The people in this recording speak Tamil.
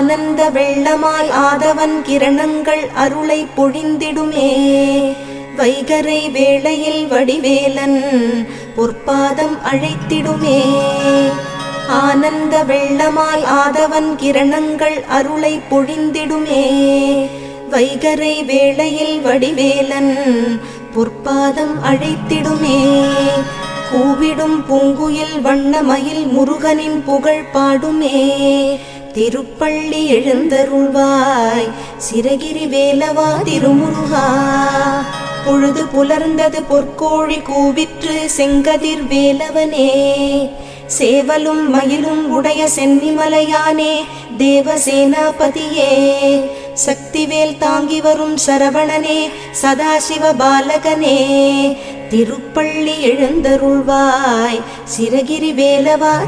ஆனந்த வெள்ளமாய் ஆதவன் கிரணங்கள் அருளை பொழிந்திடுமே. வைகரை வேளையில் வடிவேலன் பொற்பாதம் அழைத்திடுமே. ஆனந்த வெள்ளமாய் ஆதவன் கிரணங்கள் அருளை பொழிந்திடுமே. வைகரை வேளையில் வடிவேலன் பொற்பாதம் அழைத்திடுமே. கூவிடும் பூங்குயில் வண்ணமயில் முருகனின் புகழ் பாடுமே. திருப்பள்ளி எழுந்தருள்வாய் சிரகிரி வேலவா திருமுருகா. பொழுது புலர்ந்தது பொற்கோழி கூவிற்று செங்கதிர் வேலவனே. சேவலும் மயிலும் உடைய சென்னிமலையானே தேவசேனாபதியே. சக்திவேல் தாங்கி வரும் சரவணனே சதாசிவ பாலகனே. திருப்பள்ளி எழுந்தருள்வாய் சிரகிரி வேலவா